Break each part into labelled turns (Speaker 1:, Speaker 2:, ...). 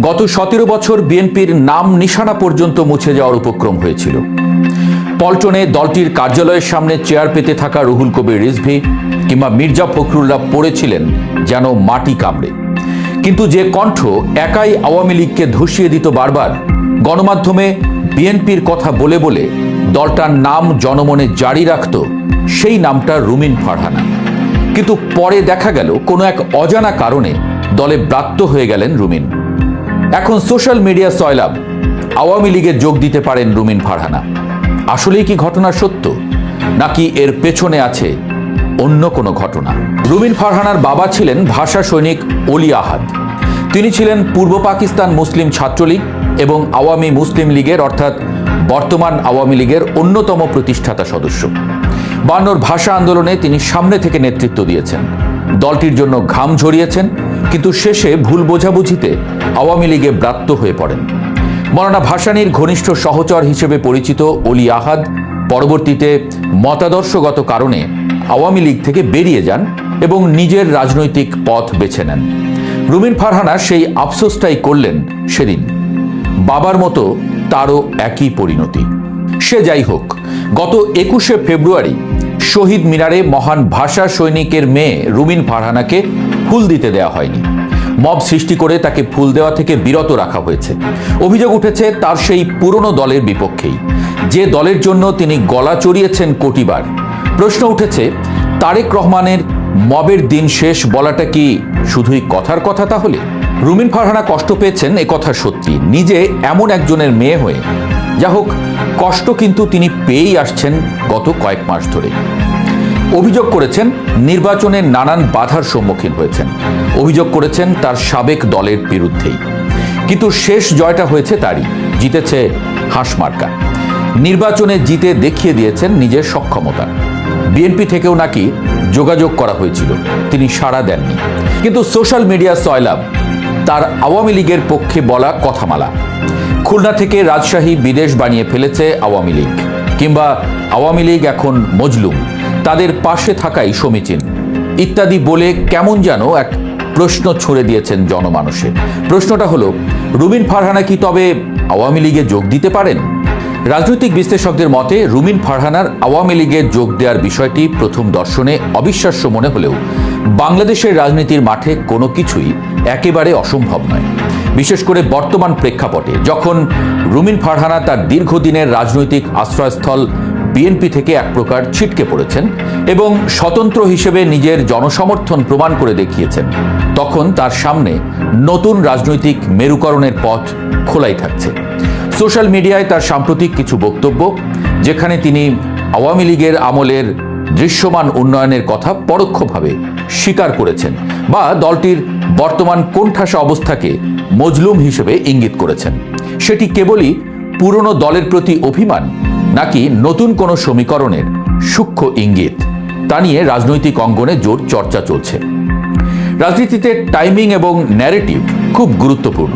Speaker 1: গত 17 বছর বিএনপির নাম নিশানা পর্যন্ত মুছে যাওয়ার উপক্রম হয়েছিল। পল্টনে দলটির কার্যালয়ের সামনে চেয়ার পেতে থাকা রুহুল কবির রিজভী কিংবা মির্জা ফখরুল্লাহ পড়েছিলেন যেন মাটি কামড়ে। কিন্তু যে কণ্ঠ একাই আওয়ামী লীগকে ধসিয়ে দিত বারবার, গণমাধ্যমে বিএনপির কথা বলে বলে দলটার নাম জনমনে জারি রাখত, সেই নামটা রুমিন ফারহানা। কিন্তু পরে দেখা গেল কোনো এক অজানা কারণে দলে ব্রাত্য হয়ে গেলেন রুমিন। এখন সোশ্যাল মিডিয়া সয়লাব, আওয়ামী লীগে যোগ দিতে পারেন রুমিন ফারহানা। আসলেই কি ঘটনা সত্য, নাকি এর পেছনে আছে অন্য কোনো ঘটনা? রুমিন ফারহানার বাবা ছিলেন ভাষা সৈনিক অলি আহাদ। তিনি ছিলেন পূর্ব পাকিস্তান মুসলিম ছাত্রলীগ এবং আওয়ামী মুসলিম লীগের অর্থাৎ বর্তমান আওয়ামী লীগের অন্যতম প্রতিষ্ঠাতা সদস্য। 52 ভাষা আন্দোলনে তিনি সামনে থেকে নেতৃত্ব দিয়েছেন, দলটির জন্য ঘাম ঝরিয়েছেন, কিন্তু শেষে ভুল বোঝাবুঝিতে আওয়ামী লীগে ব্রাত্য হয়ে পড়েন। মৌলানা ভাসানীর ঘনিষ্ঠ সহচর হিসেবে পরিচিত অলি আহাদ পরবর্তীতে মতাদর্শগত কারণে আওয়ামী লীগ থেকে বেরিয়ে যান এবং নিজের রাজনৈতিক পথ বেছে নেন। রুমিন ফারহানা সেই আফসোসটাই করলেন সেদিন। বাবার মতো তারও একই পরিণতি। সে যাই হোক, গত 21শে ফেব্রুয়ারি শহীদ মিনারে মহান ভাষা সৈনিকের মেয়ে রুমিন ফারহানাকে ফুল দিতে দেওয়া হয়নি। মব সৃষ্টি করে তাকে ফুল দেওয়া থেকে বিরত রাখা হয়েছে। অভিযোগ উঠেছে তার সেই পুরনো দলের বিপক্ষেই, যে দলের জন্য তিনি গলা চড়িয়েছেন কোটিবার। প্রশ্ন উঠেছে, তারেক রহমানের মবের দিন শেষ বলাটা কি শুধুই কথার কথা? তাহলে রুমিন ফারহানা কষ্ট পেয়েছেন, এ কথা সত্যি। নিজে এমন একজনের মেয়ে হয়ে, যা হোক, কষ্ট কিন্তু তিনি পেয়েই আসছেন গত কয়েক মাস ধরে। অভিযোগ করেছেন নির্বাচনের নানান বাধার সম্মুখীন হয়েছেন। অভিযোগ করেছেন তার সাবেক দলের বিরুদ্ধেই। কিন্তু শেষ জয়টা হয়েছে তারই, জিতেছে হাঁসমার্কা। নির্বাচনে জিতে দেখিয়ে দিয়েছেন নিজের সক্ষমতা। বিএনপি থেকেও নাকি যোগাযোগ করা হয়েছিল, তিনি সাড়া দেননি। কিন্তু সোশ্যাল মিডিয়া সয়লাব তার আওয়ামী লীগের পক্ষে বলা কথামালা। খুলনা থেকে রাজশাহী বিদেশ বানিয়ে ফেলেছে আওয়ামী লীগ, কিংবা আওয়ামী লীগ এখন মজলুম, তাদের পাশে থাকাই সমীচীন ইত্যাদি বলে কেমন যেন এক প্রশ্ন ছুড়ে দিয়েছেন জনমানসে। প্রশ্নটা হলো, রুমিন ফারহানা কি তবে আওয়ামী লীগে যোগ দিতে পারেন? রাজনৈতিক বিশ্লেষকদের মতে রুমিন ফারহানার আওয়ামী লীগে যোগ দেওয়ার বিষয়টি প্রথম দর্শনে অবিশ্বাস্য মনে হলেও বাংলাদেশের রাজনীতির মাঠে কোনো কিছুই একেবারে অসম্ভব নয়। বিশেষ করে বর্তমান প্রেক্ষাপটে, যখন রুমিন ফারহানা তার দীর্ঘদিনের রাজনৈতিক আশ্রয়স্থল বিএনপি থেকে এক প্রকার ছিটকে পড়েছেন এবং স্বতন্ত্র হিসেবে নিজের জনসমর্থন প্রমাণ করে দেখিয়েছেন, তখন তার সামনে নতুন রাজনৈতিক মেরুকরণের পথ খোলাই থাকছে। সোশ্যাল মিডিয়ায় তার সাম্প্রতিক কিছু বক্তব্য, যেখানে তিনি আওয়ামী লীগের আমলের দৃশ্যমান উন্নয়নের কথা পরোক্ষভাবে স্বীকার করেছেন বা দলটির বর্তমান কোণঠাসা অবস্থাকে মজলুম হিসেবে ইঙ্গিত করেছেন, সেটি কেবলই পুরনো দলের প্রতি অভিমান, নাকি নতুন কোনো সমীকরণের সূক্ষ্ম ইঙ্গিত, তা নিয়ে রাজনৈতিক অঙ্গনে জোর চর্চা চলছে। রাজনীতিতে টাইমিং এবং ন্যারেটিভ খুব গুরুত্বপূর্ণ।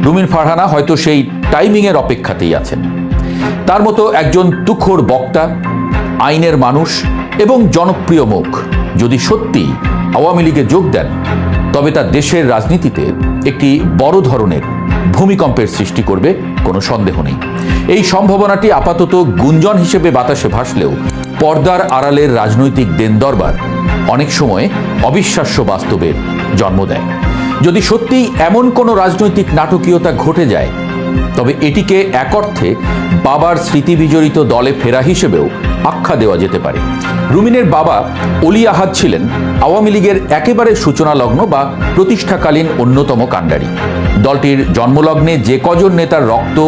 Speaker 1: রুমিন ফারহানা হয়তো সেই টাইমিংয়ের অপেক্ষাতেই আছেন। তার মতো একজন তুখোড় বক্তা, আইনের মানুষ এবং জনপ্রিয় মুখ যদি সত্যি আওয়ামী লীগে যোগ দেন, তবে তা দেশের রাজনীতিতে একটি বড় ধরনের ভূমিকম্পের সৃষ্টি করবে, কোনো সন্দেহ নেই। এই সম্ভাবনাটি আপাতত গুঞ্জন হিসেবে বাতাসে ভাসলেও পর্দার আড়ালের রাজনৈতিক দেনদরবার অনেক সময় অবিশ্বাস্য বাস্তবের জন্ম দেয়। যদি সত্যিই এমন কোনো রাজনৈতিক নাটকীয়তা ঘটে যায়, তবে এটিকে এক অর্থে বাবার স্মৃতিবিজড়িত দলে ফেরা হিসেবেও আখ্যা দেওয়া যেতে পারে। রুমিনের বাবা অলি আহাদ ছিলেন আওয়ামী লীগের একেবারে সূচনালগ্ন বা প্রতিষ্ঠাকালীন অন্যতম কাণ্ডারি। দলটির জন্মলগ্নে যে কজন নেতার রক্ত,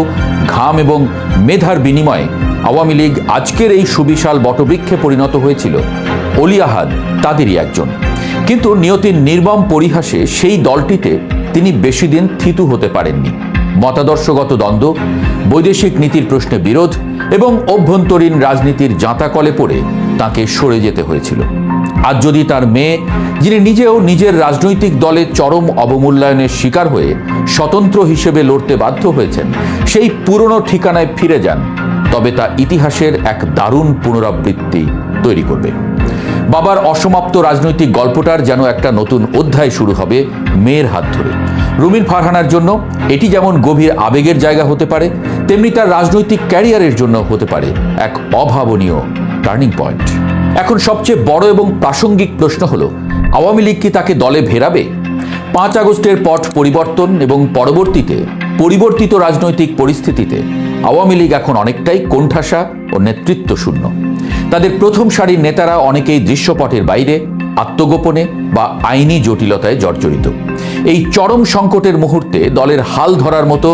Speaker 1: ঘাম এবং মেধার বিনিময়ে আওয়ামী লীগ আজকের এই সুবিশাল বটবৃক্ষে পরিণত হয়েছিল, অলি আহাদ তাদেরই একজন। কিন্তু নিয়তির নির্মম পরিহাসে সেই দলটিতে তিনি বেশি দিন থিতু হতে পারেননি। মতাদর্শগত দ্বন্দ্ব, বৈদেশিক নীতির প্রশ্নে বিরোধ এবং অভ্যন্তরীণ রাজনীতির জাঁতাকলে পড়ে তাকে সরে যেতে হয়েছিল। আজ যদি তার মেয়ে, যিনি নিজেও নিজের রাজনৈতিক দলের চরম অবমূল্যায়নের শিকার হয়ে স্বতন্ত্র হিসেবে লড়তে বাধ্য হয়েছেন, সেই পুরনো ঠিকানায় ফিরে যান, তবে তা ইতিহাসের এক দারুণ পুনরাবৃত্তি তৈরি করবে। বাবার অসমাপ্ত রাজনৈতিক গল্পটার যেন একটা নতুন অধ্যায় শুরু হবে মেয়ের হাত ধরে। রুমিন ফারহানার জন্য এটি যেমন গভীর আবেগের জায়গা হতে পারে, তেমনি তার রাজনৈতিক ক্যারিয়ারের জন্য হতে পারে এক অভাবনীয় টার্নিং পয়েন্ট। এখন সবচেয়ে বড় এবং প্রাসঙ্গিক প্রশ্ন হলো, আওয়ামী লীগ কি তাকে দলে ভেরাবে? 5 আগস্টের পট পরিবর্তন এবং পরবর্তীতে পরিবর্তিত রাজনৈতিক পরিস্থিতিতে আওয়ামী লীগ এখন অনেকটাই কোণঠাসা ও নেতৃত্ব শূন্য। তাদের প্রথম সারির নেতারা অনেকেই দৃশ্যপটের বাইরে, আত্মগোপনে বা আইনি জটিলতায় জর্জরিত। এই চরম সংকটের মুহূর্তে দলের হাল ধরার মতো,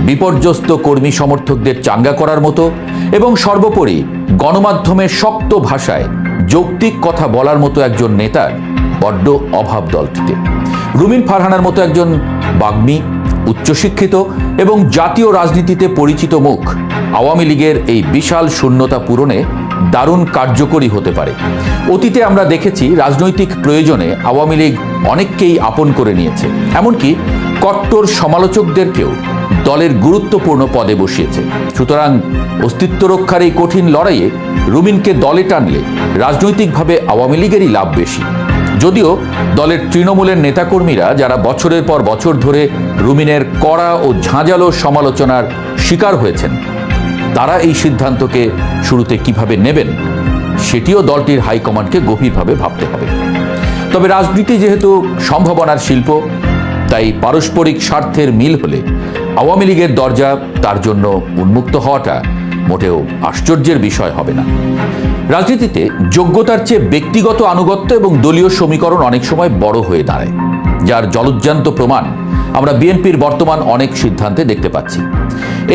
Speaker 1: বিপর্যস্ত কর্মী সমর্থকদের চাঙ্গা করার মতো এবং সর্বোপরি গণমাধ্যমের শক্ত ভাষায় যৌক্তিক কথা বলার মতো একজন নেতার বড্ড অভাব দলটিতে। রুমিন ফারহানার মতো একজন বাগ্মী, উচ্চশিক্ষিত এবং জাতীয় রাজনীতিতে পরিচিত মুখ আওয়ামী লীগের এই বিশাল শূন্যতা পূরণে দারুণ কার্যকরী হতে পারে। অতীতে আমরা দেখেছি রাজনৈতিক প্রয়োজনে আওয়ামী লীগ অনেককেই আপন করে নিয়েছে, এমনকি কট্টর সমালোচকদেরকেও দলের গুরুত্বপূর্ণ পদে বসিয়েছে। সুতরাং অস্তিত্ব রক্ষার এই কঠিন লড়াইয়ে রুমিনকে দলে টানলে রাজনৈতিকভাবে আওয়ামী লীগেরই লাভ বেশি। যদিও দলের তৃণমূলের নেতাকর্মীরা যারা বছরের পর বছর ধরে রুমিনের কড়া ও ঝাঁঝালো সমালোচনার শিকার হয়েছেন, তারা এই সিদ্ধান্তকে শুরুতে কিভাবে নেবেন সেটিও দলটির হাইকমান্ডকে গভীরভাবে ভাবতে হবে। তবে রাজনীতি যেহেতু সম্ভাবনার শিল্প, তাই পারস্পরিক স্বার্থের মিল হলে আওয়ামী লীগের দরজা তার জন্য উন্মুক্ত হওয়াটা মোটেও আশ্চর্যের বিষয় হবে না। রাজনীতিতে যোগ্যতার চেয়ে ব্যক্তিগত আনুগত্য এবং দলীয় সমীকরণ অনেক সময় বড় হয়ে দাঁড়ায়, যার জলজ্জান্ত প্রমাণ আমরা বিএনপির বর্তমান অনেক সিদ্ধান্তে দেখতে পাচ্ছি।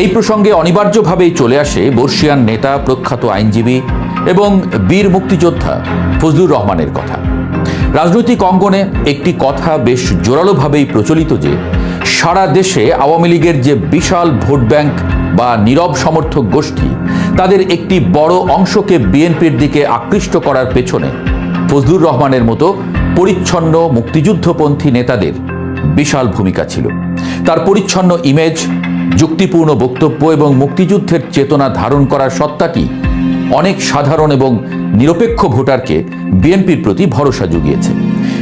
Speaker 1: এই প্রসঙ্গে অনিবার্যভাবেই চলে আসে বর্ষিয়ান নেতা, প্রখ্যাত আইনজীবী এবং বীর মুক্তিযোদ্ধা ফজলুর রহমানের কথা। রাজনৈতিক অঙ্গনে একটি কথা বেশ জোরালোভাবেই প্রচলিত যে সারা দেশে আওয়ামী লীগের যে বিশাল ভোট ব্যাংক বা নীরব সমর্থক গোষ্ঠী, তাদের একটি বড় অংশকে বিএনপির দিকে আকৃষ্ট করার পেছনে ফজলুর রহমানের মতো পরিচ্ছন্ন মুক্তিযুদ্ধপন্থী নেতাদের বিশাল ভূমিকা ছিল। তার পরিচ্ছন্ন ইমেজ, যুক্তিপূর্ণ বক্তব্য এবং মুক্তিযুদ্ধের চেতনা ধারণ করার সত্তাটি অনেক সাধারণ এবং নিরপেক্ষ ভোটারকে বিএনপির প্রতি ভরসা জুগিয়েছে।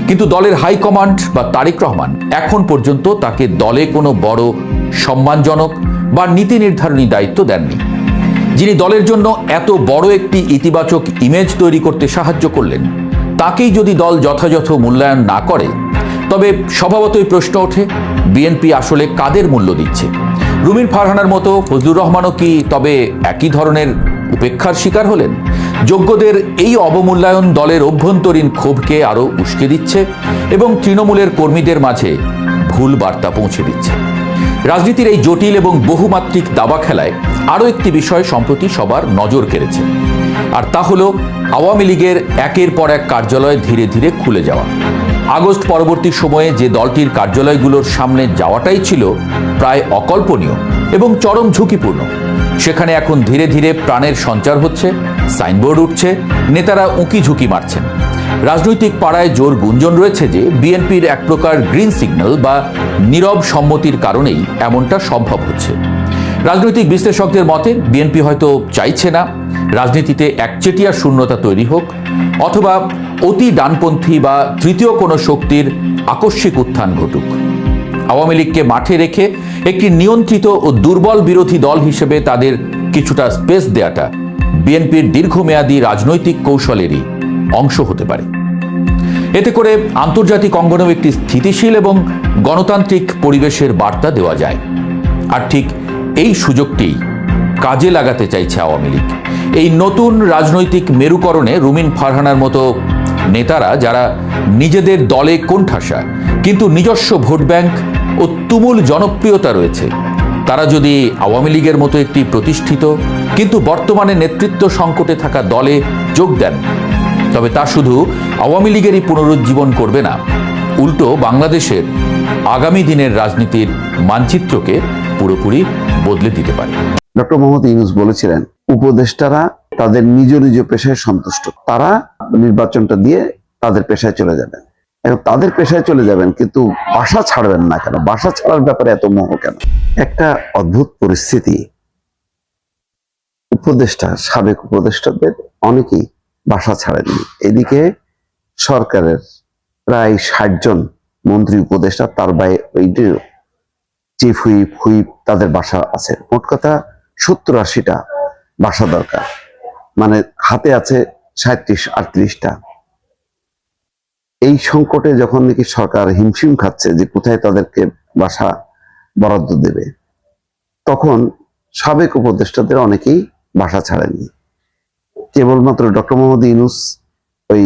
Speaker 1: কিন্তু দলের হাইকমান্ড বা তারেক রহমান এখন পর্যন্ত তাকে দলে কোনো বড় সম্মানজনক বা নীতি নির্ধারণী দায়িত্ব দেননি। যিনি দলের জন্য এত বড় একটি ইতিবাচক ইমেজ তৈরি করতে সাহায্য করলেন, তাকেই যদি দল যথাযথ মূল্যায়ন না করে, তবে স্বভাবতই প্রশ্ন ওঠে বিএনপি আসলে কাদের মূল্য দিচ্ছে। রুমিন ফারহানার মতো ফজলুর রহমানও কি তবে একই ধরনের উপেক্ষার শিকার হলেন? যোগ্যদের এই অবমূল্যায়ন দলের অভ্যন্তরীণ ক্ষোভকে আরও উস্কে দিচ্ছে এবং তৃণমূলের কর্মীদের মাঝে ভুল বার্তা পৌঁছে দিচ্ছে। রাজনীতির এই জটিল এবং বহুমাত্রিক দাবা খেলায় আরও একটি বিষয় সম্প্রতি সবার নজর কেড়েছে, আর তা হলো আওয়ামী লীগের একের পর এক কার্যালয় ধীরে ধীরে খুলে যাওয়া। আগস্ট পরবর্তী সময়ে যে দলটির কার্যালয়গুলোর সামনে যাওয়াটাই ছিল প্রায় অকল্পনীয় এবং চরম ঝুঁকিপূর্ণ, সেখানে এখন ধীরে ধীরে প্রাণের সঞ্চার হচ্ছে, সাইনবোর্ড উঠছে, নেতারা উঁকি ঝুঁকি মারছেন। রাজনৈতিক পাড়ায় জোর গুঞ্জন রয়েছে যে বিএনপির এক প্রকার গ্রিন সিগন্যাল বা নীরব সম্মতির কারণেই এমনটা সম্ভব হচ্ছে। রাজনৈতিক বিশ্লেষকদের মতে বিএনপি হয়তো চাইছে না রাজনীতিতে একচেটিয়া শূন্যতা তৈরি হোক, অথবা অতি ডানপন্থী বা তৃতীয় কোনো শক্তির আকস্মিক উত্থান ঘটুক। আওয়ামী লীগকে মাঠে রেখে একটি নিয়ন্ত্রিত ও দুর্বল বিরোধী দল হিসেবে তাদের কিছুটা স্পেস দেয়াটা বিএনপির দীর্ঘমেয়াদী রাজনৈতিক কৌশলেরই অংশ হতে পারে। এতে করে আন্তর্জাতিক অঙ্গনেও একটি স্থিতিশীল এবং গণতান্ত্রিক পরিবেশের বার্তা দেওয়া যায়। আর ঠিক এই সুযোগটি কাজে লাগাতে চাইছে আওয়ামী লীগ। এই নতুন রাজনৈতিক মেরুকরণে রুমিন ফারহানার মতো নেতারা, যারা নিজেদের দলে কোণঠাসা কিন্তু নিজস্ব ভোট ব্যাংক ও তুমুল জনপ্রিয়তা রয়েছে, তারা যদি আওয়ামী লীগের মতো একটি প্রতিষ্ঠিত কিন্তু বর্তমানে নেতৃত্ব সংকটে থাকা দলে যোগ দেন, তবে তা শুধু আওয়ামী লীগেরই পুনরুজ্জীবন করবে না, উল্টো বাংলাদেশের আগামী দিনের রাজনীতির মানচিত্রকে পুরোপুরি বদলে দিতে পারে।
Speaker 2: ডক্টর মোহাম্মদ ইউনূস বলেছিলেন, উপদেষ্টারা তাদের নিজ নিজ পেশায় সন্তুষ্ট, তারা নির্বাচনটা দিয়ে তাদের পেশায় চলে যাবেন। এখন তাদের পেশায় চলে যাবেন, কিন্তু বাসা ছাড়বেন না কেন? বাসা ছাড়ার ব্যাপারে এত মোহ কেন? একটা অদ্ভুত পরিস্থিতি। উপদেষ্টা, সাবেক উপদেষ্টাদের অনেকেই বাসা ছাড়েননি। এদিকে সরকারের প্রায় 60 জন মন্ত্রী উপদেষ্টা, তার বাইরে চিফ হুইপ তাদের বাসা আছে। মোট কথা 70-80টা বাসা দরকার, মানে হাতে আছে 37-38টা। এই সংকটে যখন নাকি সরকার হিমশিম খাচ্ছে যে কোথায় তাদেরকে বাসা বরাদ্দ দেবে, তখন সাবেক উপদেষ্টাদের অনেকেই বাসা ছাড়েননি। কেবলমাত্র ডক্টর মোহাম্মদ ইউনূস ওই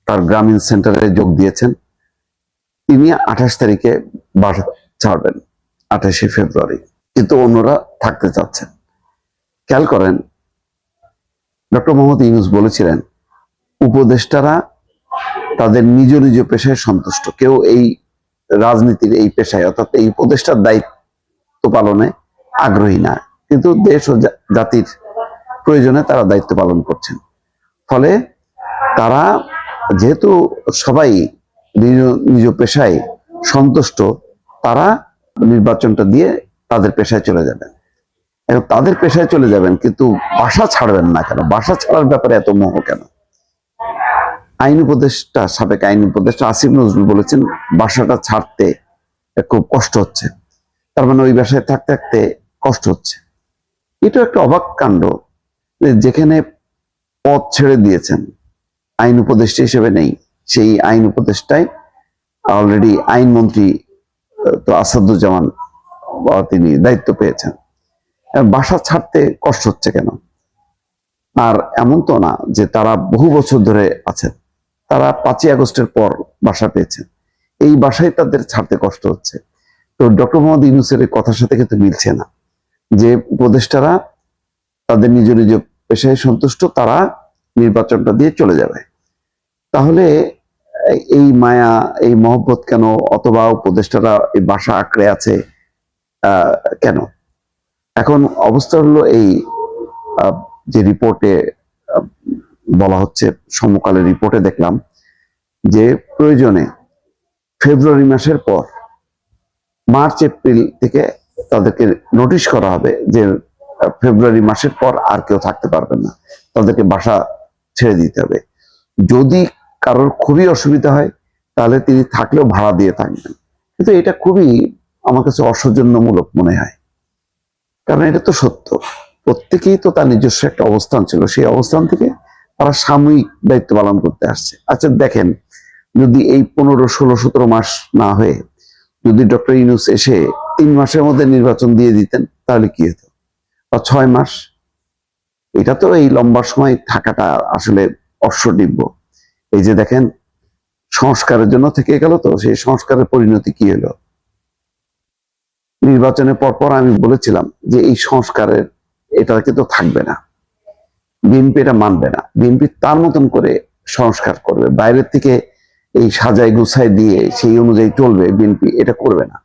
Speaker 2: তার গ্রামীণ সেন্টারে যোগ দিয়েছেন। তিনি 28 তারিখে বাসা ছাড়বেন, 28শে ফেব্রুয়ারি, কিন্তু অন্যরা থাকতে চাচ্ছেন। খেয়াল করেন, ডক্টর মোহাম্মদ ইউনূস বলেছিলেন উপদেষ্টারা তাদের নিজ নিজ পেশায় সন্তুষ্ট, কেউ এই রাজনীতির এই পেশায় অর্থাৎ এই উপদেষ্টার দায়িত্ব পালনে আগ্রহী না, কিন্তু দেশ ও জাতির প্রয়োজনে তারা দায়িত্ব পালন করছেন। ফলে তারা যেহেতু সবাই নিজ নিজ পেশায় সন্তুষ্ট, তারা নির্বাচনটা দিয়ে তাদের পেশায় চলে যাবেন। এবং তাদের পেশায় চলে যাবেন, কিন্তু বাসা ছাড়বেন না কেন? বাসা ছাড়ার ব্যাপারে এত মোহ কেন? সাবেক আইন উপদেষ্টা আসিফ নজরুল বলেছেন বাসাটা ছাড়তে খুব কষ্ট হচ্ছে, তার মানে ওই বাসায় থাকতে থাকতে কষ্ট হচ্ছে। এটা একটা অবাক কাণ্ড, যেখানে পদ ছেড়ে দিয়েছেন, আইন উপদেষ্টা হিসেবে নেই, সেই আইন উপদেষ্টায় অলরেডি আইনমন্ত্রী তো আসাদুজ্জামান তিনি দায়িত্ব পেয়েছেন। বাসা ছাড়তে কষ্ট হচ্ছে কেন? আর এমন তো না যে তারা বহু বছর ধরে আছেন, তারা 5ই আগস্টের পর বাসা পেয়েছেন, এই বাসায় তাদের ছাড়তে কষ্ট হচ্ছে। তো ডক্টর মোহাম্মদ ইউনূসের কথার সাথে কিন্তু মিলছে না যে উপদেষ্টারা তাদের নিজ নিজ পেশায় সন্তুষ্ট, তারা নির্বাচনটা দিয়ে চলে যাবে। তাহলে এই মায়া, এই মহব্বত কেন? অথবা উপদেষ্টারা এই বাসা আঁকড়ে আছে কেন? এখন অবস্থা হলো এই, যে রিপোর্টে বলা হচ্ছে, সমকালের রিপোর্টে দেখলাম যে প্রয়োজনে ফেব্রুয়ারি মাসের পর মার্চ এপ্রিল থেকে তাদেরকে নোটিশ করা হবে যে ফেব্রুয়ারি মাসের পর আর কেউ থাকতে পারবেন না, তাদেরকে বাসা ছেড়ে দিতে হবে। যদি কারোর খুবই অসুবিধা হয় তাহলে তিনি থাকলেও ভাড়া দিয়ে থাকবেন। কিন্তু এটা খুবই আমার কাছে অসৌজন্যমূলক মনে হয়, কারণ এটা তো সত্য, প্রত্যেকেই তো তার নিজস্ব একটা অবস্থান ছিল, সেই অবস্থান থেকে তারা সাময়িক দায়িত্ব পালন করতে আসছে। আচ্ছা দেখেন, যদি এই 15, 16, 17 মাস না হয়ে যদি ডক্টর ইউনূস এসে 3 মাসের মধ্যে নির্বাচন দিয়ে দিতেন, তাহলে কি হতো? বা 6 মাস, এটা তো এই লম্বা সময় থাকাটা আসলে অশ্বডিম্ব। এই যে দেখেন, সংস্কারের জন্য থেকে গেল, তো সেই সংস্কারের পরিণতি কি হলো? নির্বাচনের পরপর আমি বলেছিলাম যে এই সংস্কারের এটা কিন্তু থাকবে না, বিএনপি এটা মানবে না, বিএনপি তার মতন করে সংস্কার করবে, বাইরের থেকে এই সাজাই গুছাই দিয়ে সেই অনুযায়ী চলবে, বিএনপি এটা করবে না।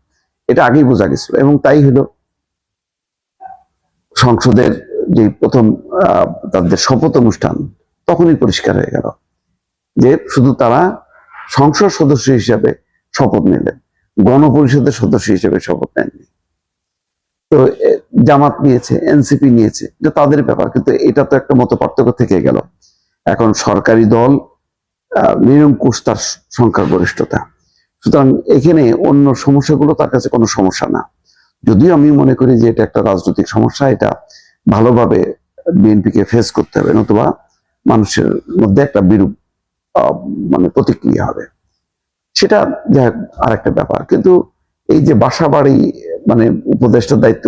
Speaker 2: এটা আগেই বোঝা গেছিল, এবং তাই হলো। সংসদের যে প্রথম তাদের শপথ অনুষ্ঠান, তখনই পরিষ্কার হয়ে গেল যে শুধু তারা সংসদ সদস্য হিসেবে শপথ নিলেন, গণপরিষদের সদস্য হিসেবে শপথ নেননি। তো জামাত নিয়েছে, এনসিপি নিয়েছে, এটা তাদের ব্যাপার, কিন্তু এটা তো একটা মত পার্থক্য থেকে গেল। এখন সরকারি দল নিরঙ্কুশ তার সংখ্যাগরিষ্ঠতা, সুতরাং এখানে অন্য সমস্যাগুলো তার কাছে কোনো সমস্যা না। যদিও আমি মনে করি যে এটা একটা রাজনৈতিক সমস্যা, এটা ভালোভাবে বিএনপিকে ফেস করতে হবে, নতুবা মানুষের মধ্যে একটা বিরূপ মানে প্রতিক্রিয়া হবে, সেটা আর একটা ব্যাপার। কিন্তু এই যে বাসা বাড়ি, মানে উপদেষ্টার দায়িত্ব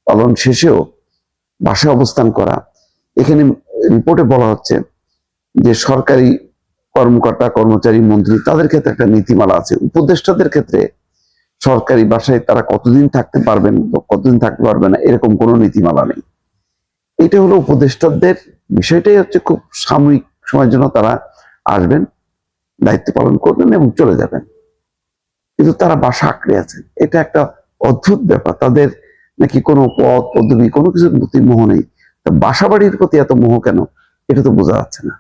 Speaker 2: পালন শেষেও বাসায় অবস্থান করা, এখানে রিপোর্টে বলা হচ্ছে যে সরকারি কর্মকর্তা, কর্মচারী, মন্ত্রী, তাদের ক্ষেত্রে একটা নীতিমালা আছে। উপদেষ্টাদের ক্ষেত্রে সরকারি বাসায় তারা কতদিন থাকতে পারবেন, কতদিন থাকতে পারবে না, এরকম কোনো নীতিমালা নেই। এটা হলো উপদেষ্টাদের বিষয়টাই হচ্ছে খুব সাময়িক সময়ের জন্য তারা আসবেন, দায়িত্ব পালন করবেন এবং চলে যাবেন, কিন্তু তারা বাসা আঁকড়ে আছেন। এটা একটা অদ্ভুত ব্যাপার, তাদের নাকি কোনো পদ পদবি কোনো কিছুর প্রতি মোহ নেই। বাসা বাড়ির প্রতি এত মোহ কেন, এটা তো বোঝা যাচ্ছে না।